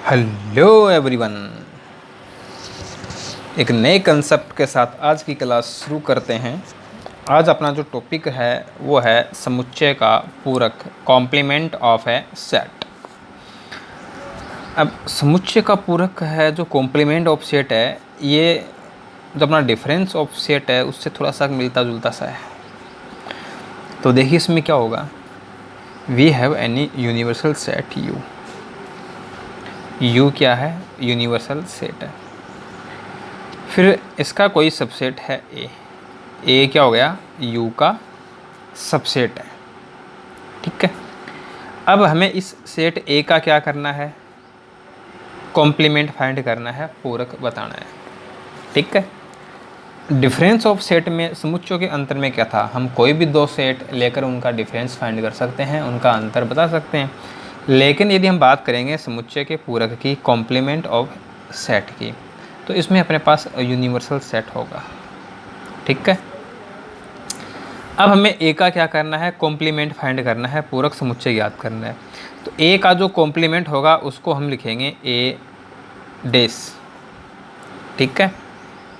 Hello everyone, एक नए concept के साथ आज की क्लास शुरू करते हैं। आज अपना जो टॉपिक है वो है समुच्चय का पूरक, कॉम्प्लीमेंट ऑफ ए सेट। अब समुच्चय का पूरक है जो कॉम्प्लीमेंट ऑफ सेट है, ये जो अपना डिफरेंस ऑफ सेट है उससे थोड़ा सा मिलता जुलता सा है। तो देखिए इसमें क्या होगा। We have any universal set U क्या है? यूनिवर्सल सेट है। फिर इसका कोई सबसेट है ए क्या हो गया? यू का सबसेट है। ठीक है, अब हमें इस सेट ए का क्या करना है? कॉम्प्लीमेंट फाइंड करना है, पूरक बताना है। ठीक है, डिफरेंस ऑफ सेट में समुच्चयों के अंतर में क्या था? हम कोई भी दो सेट लेकर उनका डिफरेंस फाइंड कर सकते हैं, उनका अंतर बता सकते हैं। लेकिन यदि हम बात करेंगे समुच्चय के पूरक की, कॉम्प्लीमेंट ऑफ सेट की, तो इसमें अपने पास यूनिवर्सल सेट होगा। ठीक है, अब हमें ए का क्या करना है? कॉम्प्लीमेंट फाइंड करना है, पूरक समुच्चय याद करना है। तो ए का जो कॉम्प्लीमेंट होगा उसको हम लिखेंगे ए डेस। ठीक है,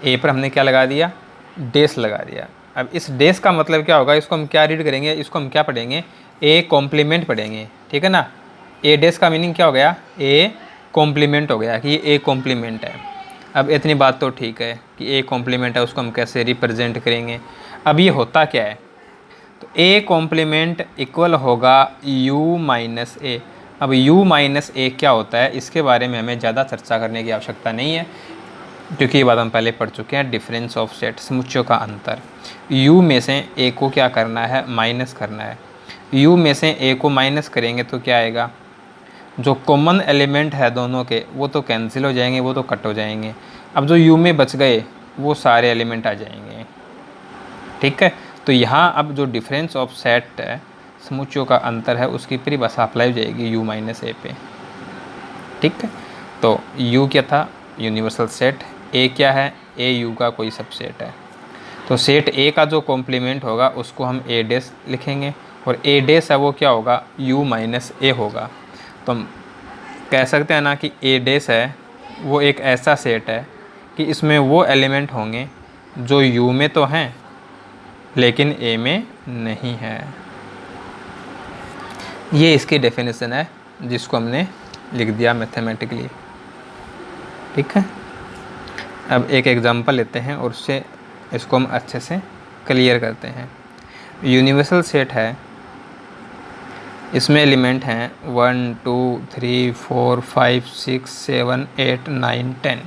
ए पर हमने क्या लगा दिया? डेस लगा दिया। अब इस डेस का मतलब क्या होगा? इसको हम क्या रीड करेंगे? इसको हम क्या पढ़ेंगे? ए कॉम्प्लीमेंट पढ़ेंगे। ठीक है ना, ए डेस का मीनिंग क्या हो गया? ए कॉम्प्लीमेंट हो गया कि ए कॉम्प्लीमेंट है। अब इतनी बात तो ठीक है कि ए कॉम्प्लीमेंट है, उसको हम कैसे रिप्रेजेंट करेंगे। अब ये होता क्या है? तो ए कॉम्प्लीमेंट इक्वल होगा u माइनस ए। अब u माइनस ए क्या होता है, इसके बारे में हमें ज़्यादा चर्चा करने की आवश्यकता नहीं है, क्योंकि ये बात हम पहले पढ़ चुके हैं। डिफरेंस ऑफ सेट, समुच्चयों का अंतर। u में से a को क्या करना है? माइनस करना है। u में से a को माइनस करेंगे तो क्या आएगा? जो कॉमन एलिमेंट है दोनों के वो तो कैंसिल हो जाएंगे, वो तो कट हो जाएंगे। अब जो u में बच गए वो सारे एलिमेंट आ जाएंगे। ठीक है, तो यहाँ अब जो डिफरेंस ऑफ सेट है, समुच्चयों का अंतर है, उसकी परिभाषा अप्लाई हो जाएगी u माइनस ए पे। ठीक है, तो u क्या था? Universal set. a क्या है? a u का कोई सबसेट है। तो सेट a का जो कॉम्प्लीमेंट होगा उसको हम a डेस लिखेंगे, और a डेस है वो क्या होगा? u माइनस ए होगा। तो हम कह सकते हैं ना कि a डेस है वो एक ऐसा सेट है कि इसमें वो एलिमेंट होंगे जो u में तो हैं लेकिन a में नहीं है। ये इसकी डेफिनेशन है जिसको हमने लिख दिया मैथमेटिकली। ठीक है, अब एक एग्जांपल लेते हैं और उससे इसको हम अच्छे से क्लियर करते हैं। यूनिवर्सल सेट है, इसमें एलिमेंट हैं 1 2 3 4 5 6 7 8 9 10।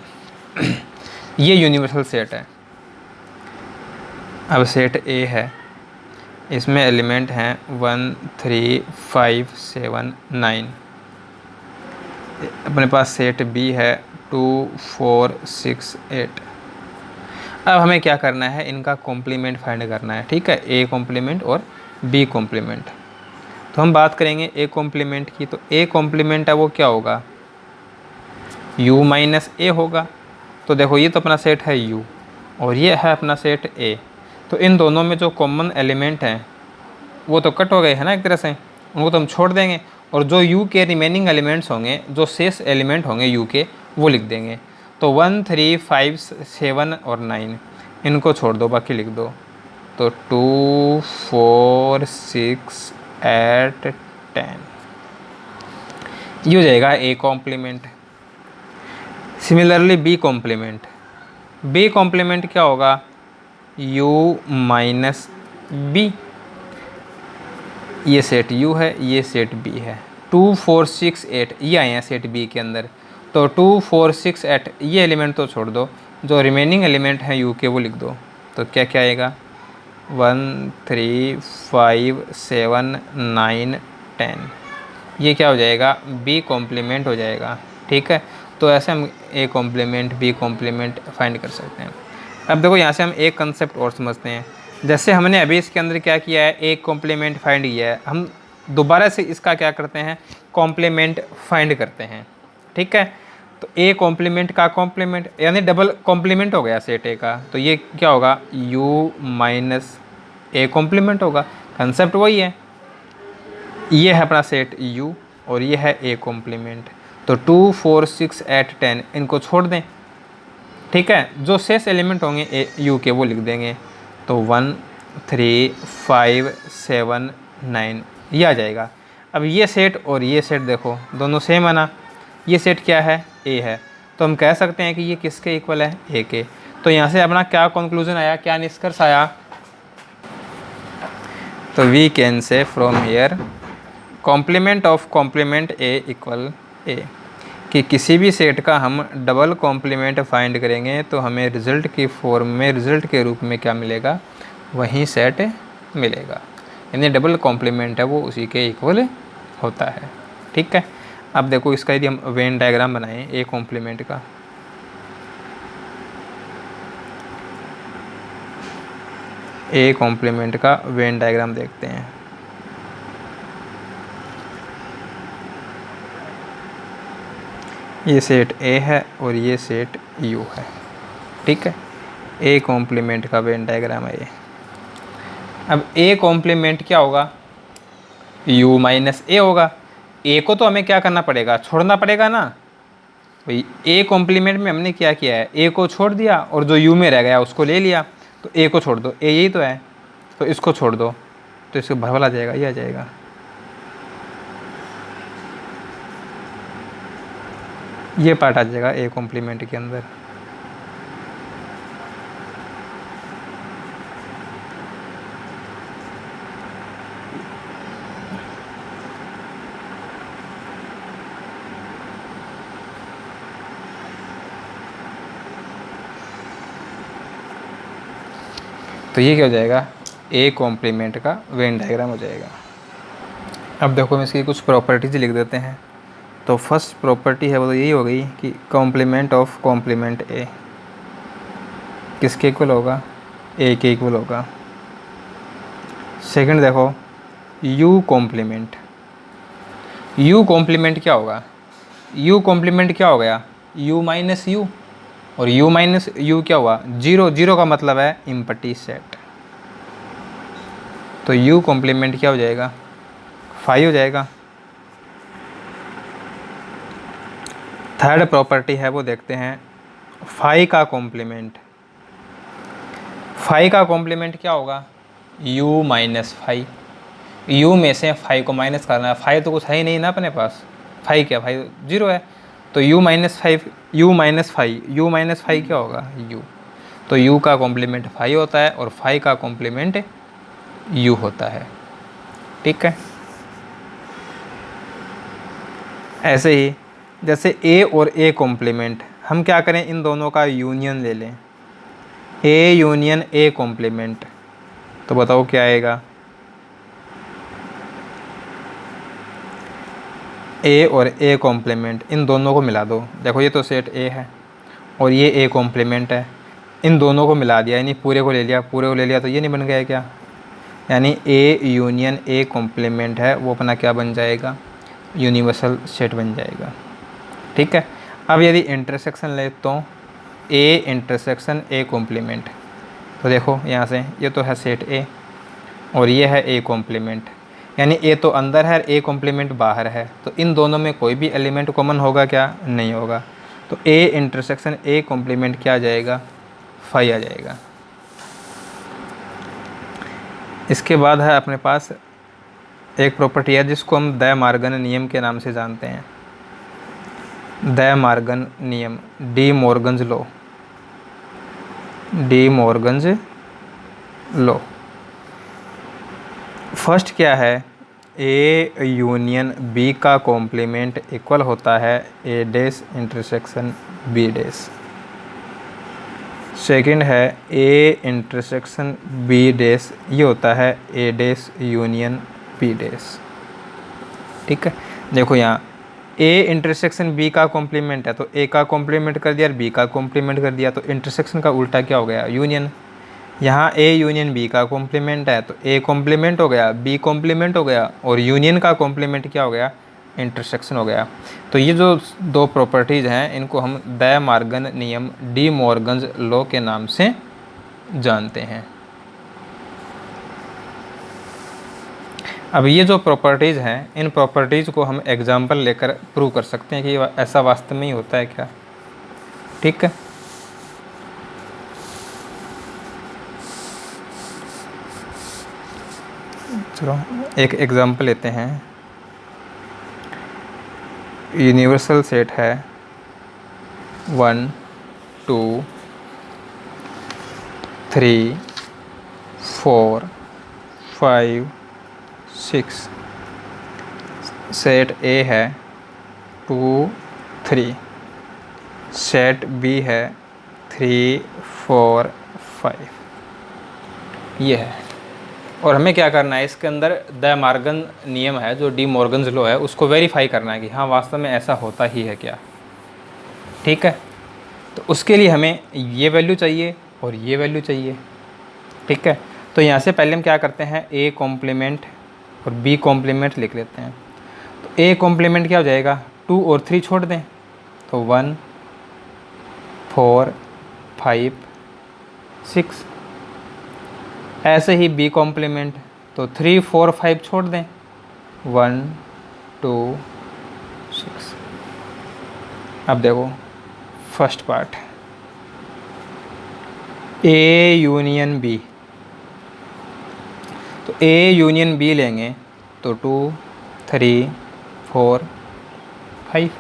ये यूनिवर्सल सेट है। अब सेट ए है, इसमें एलिमेंट हैं 1 3 5 7 9। अपने पास सेट बी है 2 4 6 8। अब हमें क्या करना है? इनका कॉम्प्लीमेंट फाइंड करना है। ठीक है, ए कॉम्प्लीमेंट और बी कॉम्प्लीमेंट। तो हम बात करेंगे ए कॉम्प्लीमेंट की। तो ए कॉम्प्लीमेंट है वो क्या होगा? u माइनस ए होगा। तो देखो ये तो अपना सेट है u और ये है अपना सेट a। तो इन दोनों में जो कॉमन एलिमेंट हैं वो तो कट हो गए हैं ना एक तरह से, उनको तो हम छोड़ देंगे, और जो u के रिमेनिंग एलिमेंट्स होंगे, जो शेष एलिमेंट होंगे u के, वो लिख देंगे। तो 1 3 5 7 और 9 इनको छोड़ दो, बाकी लिख दो। तो 2 4 6 8 10 ये हो जाएगा A complement. Similarly B complement, B complement क्या होगा? u minus B. ये सेट u है, ये सेट b है। 2 4 6 8 ये आए हैं सेट b के अंदर। तो 2 4 6 8 ये एलिमेंट तो छोड़ दो, जो रिमेनिंग एलिमेंट हैं u के वो लिख दो। तो क्या क्या आएगा? 1 3 5 7 9 10 ये क्या हो जाएगा? बी कॉम्प्लीमेंट हो जाएगा। ठीक है, तो ऐसे हम A complement B complement find कर सकते हैं। अब देखो यहाँ से हम एक कंसेप्ट और समझते हैं। जैसे हमने अभी इसके अंदर क्या किया है? एक कॉम्प्लीमेंट फाइंड किया है, हम दोबारा से इसका क्या करते हैं? कॉम्प्लीमेंट फाइंड करते हैं। ठीक है, तो ए कॉम्प्लीमेंट का कॉम्प्लीमेंट यानी डबल कॉम्प्लीमेंट हो गया सेट ए का। तो ये क्या होगा? u माइनस ए कॉम्प्लीमेंट होगा। कंसेप्ट वही है, ये है अपना सेट u और ये है ए कॉम्प्लीमेंट। तो 2 4 6 8 10 इनको छोड़ दें, ठीक है। जो शेष एलिमेंट होंगे ए यू के वो लिख देंगे। तो 1 3 5 7 9 ये आ जाएगा। अब ये सेट और ये सेट देखो दोनों सेम है ना, ये सेट क्या है, ए है, तो हम कह सकते हैं कि ये किसके इक्वल है, ए के। तो यहाँ से अपना क्या कंक्लूजन आया, क्या निष्कर्ष आया, तो we can say from here complement of complement A equal A, कि किसी भी सेट का हम डबल कॉम्प्लीमेंट फाइंड करेंगे तो हमें रिज़ल्ट की फॉर्म में, रिज़ल्ट के रूप में क्या मिलेगा, वही सेट मिलेगा। यानी डबल कॉम्प्लीमेंट है वो उसी के इक्वल होता है, ठीक है। अब देखो इसका यदि हम वेन डायग्राम बनाएं ए कॉम्प्लीमेंट का, ए कॉम्प्लीमेंट का वेन डायग्राम देखते हैं। ये सेट ए है और ये सेट यू है, ठीक है। ए कॉम्प्लीमेंट का वेन डायग्राम है ये। अब ए कॉम्प्लीमेंट क्या होगा, यू माइनस ए होगा। ए को तो हमें क्या करना पड़ेगा, छोड़ना पड़ेगा ना भाई। ए कॉम्प्लीमेंट में हमने क्या किया है, ए को छोड़ दिया और जो यू में रह गया उसको ले लिया। तो ए को छोड़ दो, ए यही तो है, तो इसको छोड़ दो, तो इसको भरवाला आ जाएगा, ये आ जाएगा। ये पार्ट आ जाएगा ए कॉम्प्लीमेंट के अंदर। तो ये क्या हो जाएगा, ए कॉम्प्लीमेंट का वेन डायग्राम हो जाएगा। अब देखो हम इसकी कुछ प्रॉपर्टीज लिख देते हैं। तो फर्स्ट प्रॉपर्टी है वो तो यही हो गई कि कॉम्प्लीमेंट ऑफ कॉम्प्लीमेंट ए किसके इक्वल होगा, ए के इक्वल होगा। सेकंड देखो यू कॉम्प्लीमेंट, यू कॉम्प्लीमेंट क्या होगा, यू कॉम्प्लीमेंट क्या हो गया, यू माइनस यू, और u माइनस यू क्या हुआ, जीरो। जीरो का मतलब है इम्पटी सेट। तो u कॉम्प्लीमेंट क्या हो जाएगा, 5 हो जाएगा। थर्ड प्रॉपर्टी है वो देखते हैं, फाई का कॉम्प्लीमेंट। फाई का कॉम्प्लीमेंट क्या होगा, u माइनस फाई। u में से फाई को माइनस करना है, फाई तो कुछ है ही नहीं ना अपने पास, फाई क्या, फाई जीरो है। तो u minus five, you minus five, you minus five क्या होगा, u। तो u का कॉम्प्लीमेंट फाइव होता है और फाइव का कॉम्प्लीमेंट u होता है, ठीक है। ऐसे ही जैसे a और a कॉम्प्लीमेंट, हम क्या करें, इन दोनों का यूनियन ले लें, a यूनियन a कॉम्प्लीमेंट। तो बताओ क्या आएगा, ए और ए कॉम्प्लीमेंट, इन दोनों को मिला दो। देखो ये तो सेट ए है और ये ए कॉम्प्लीमेंट है, इन दोनों को मिला दिया, यानी पूरे को ले लिया, पूरे को ले लिया तो ये नहीं बन गया क्या, यानी ए यूनियन ए कॉम्प्लीमेंट है वो अपना क्या बन जाएगा, यूनिवर्सल सेट बन जाएगा, ठीक है। अब यदि इंटरसेक्शन ले तो ए इंटरसेक्शन ए कॉम्प्लीमेंट, तो देखो यहाँ से ये तो है सेट ए और ये है ए कॉम्प्लीमेंट, यानी ए तो अंदर है, ए कॉम्प्लीमेंट बाहर है, तो इन दोनों में कोई भी एलिमेंट कॉमन होगा क्या, नहीं होगा। तो ए इंटरसेक्शन ए कॉम्प्लीमेंट क्या आ जाएगा, 5 आ जाएगा। इसके बाद है अपने पास एक प्रॉपर्टी है जिसको हम द मॉर्गन नियम के नाम से जानते हैं। द मॉर्गन नियम, De Morgan's law, De Morgan's law. First क्या है, ए यूनियन बी का कॉम्प्लीमेंट इक्वल होता है A dash intersection B dash. Second है ए इंटरसेक्शन बी डैश, ये होता है A dash union B dash, ठीक है। देखो यहाँ ए इंटरसेक्शन बी का कॉम्प्लीमेंट है तो ए का कॉम्प्लीमेंट कर दिया और बी का कॉम्प्लीमेंट कर दिया, तो इंटरसेक्शन का उल्टा क्या हो गया, यूनियन। यहाँ ए यूनियन बी का कॉम्प्लीमेंट है तो ए कॉम्प्लीमेंट हो गया, बी कॉम्प्लीमेंट हो गया, और यूनियन का कॉम्प्लीमेंट क्या हो गया, इंटरसेक्शन हो गया। तो ये जो दो प्रॉपर्टीज़ हैं इनको हम द मॉर्गन नियम, डी मॉर्गन्स लॉ के नाम से जानते हैं। अब ये जो प्रॉपर्टीज़ हैं, इन प्रॉपर्टीज़ को हम एग्जाम्पल लेकर प्रूव कर सकते हैं कि ऐसा वास्तव में ही होता है क्या। ठीक है, चलो एक एग्जाम्पल लेते हैं। यूनिवर्सल सेट है 1 2 3 4 5 6। सेट ए है 2 3, सेट बी है 3 4 5, ये है। और हमें क्या करना है, इसके अंदर द मॉर्गन नियम है, जो डी मॉर्गन्स लॉ है, उसको वेरीफाई करना है कि हाँ वास्तव में ऐसा होता ही है क्या। ठीक है, तो उसके लिए हमें ये वैल्यू चाहिए और ये वैल्यू चाहिए। ठीक है, तो यहाँ से पहले हम क्या करते हैं, ए कॉम्प्लीमेंट और बी कॉम्प्लीमेंट लिख लेते हैं। तो ए कॉम्प्लीमेंट क्या हो जाएगा, 2 और 3 छोड़ दें तो 1 4 5 6। ऐसे ही बी कॉम्प्लीमेंट, तो 3 4 5 छोड़ दें 1 2 6। अब देखो first part, A union B. तो ए यूनियन बी लेंगे तो 2 3 4 5।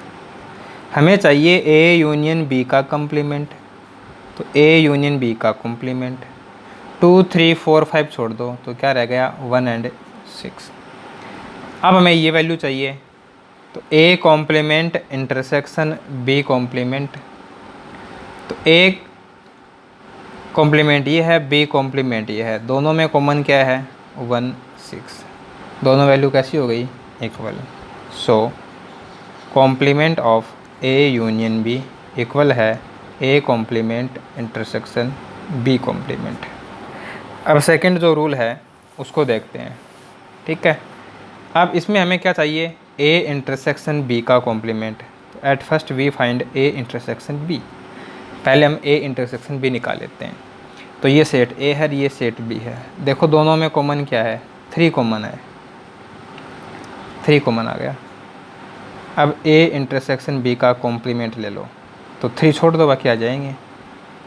हमें चाहिए ए यूनियन बी का कॉम्प्लीमेंट, तो ए यूनियन बी का कॉम्प्लीमेंट 2 3 4 5 छोड़ दो तो क्या रह गया 1 और 6। अब हमें ये वैल्यू चाहिए, तो A complement intersection B complement. तो ए कॉम्प्लीमेंट ये है, बी कॉम्प्लीमेंट ये है, दोनों में कॉमन क्या है 1 6। दोनों वैल्यू कैसी हो गई, equal. So complement of A union B equal है A complement intersection B complement. अब सेकंड जो रूल है उसको देखते हैं। ठीक है, अब इसमें हमें क्या चाहिए, ए इंटरसेक्शन बी का कॉम्प्लीमेंट। तो at first we find A intersection B. पहले हम ए इंटरसेक्शन बी निकाल लेते हैं। तो ये सेट ए है, ये सेट बी है। देखो दोनों में कॉमन क्या है, 3 कॉमन है, 3 कॉमन आ गया। अब ए इंटरसेक्शन बी का कॉम्प्लीमेंट ले लो, तो 3 छोड़ दो बाकी आ जाएंगे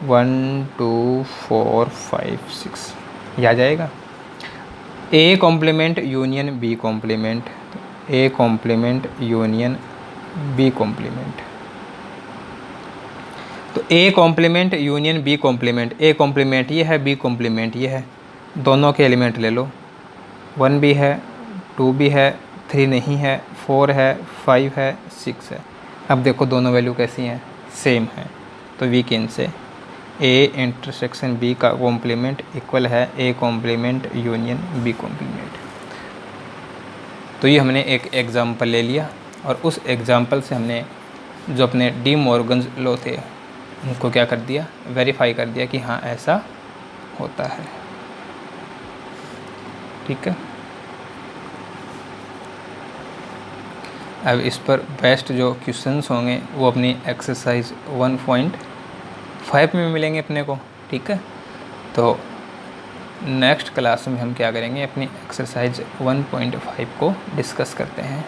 1 2 4 5 6, ये आ जाएगा। A complement union B complement, A complement union B complement. तो A complement union B complement, A complement ये है, बी कॉम्प्लीमेंट ये है। दोनों के एलिमेंट ले लो, 1 भी है 2 भी है 3 नहीं है 4 है 5 है 6 है। अब देखो दोनों वैल्यू कैसी हैं, सेम है। तो we can say A intersection B का कॉम्प्लीमेंट इक्वल है A complement union B complement. तो ये हमने एक एग्ज़ाम्पल ले लिया और उस एग्ज़ाम्पल से हमने जो अपने डी मॉर्गन्स लॉ थे उनको क्या कर दिया, वेरीफाई कर दिया कि हाँ ऐसा होता है। ठीक है, अब इस पर बेस्ट जो क्वेश्चंस होंगे वो अपनी एक्सरसाइज 1.5 में मिलेंगे अपने को। ठीक है, तो नेक्स्ट क्लास में हम क्या करेंगे, अपनी एक्सरसाइज 1.5 को डिस्कस करते हैं।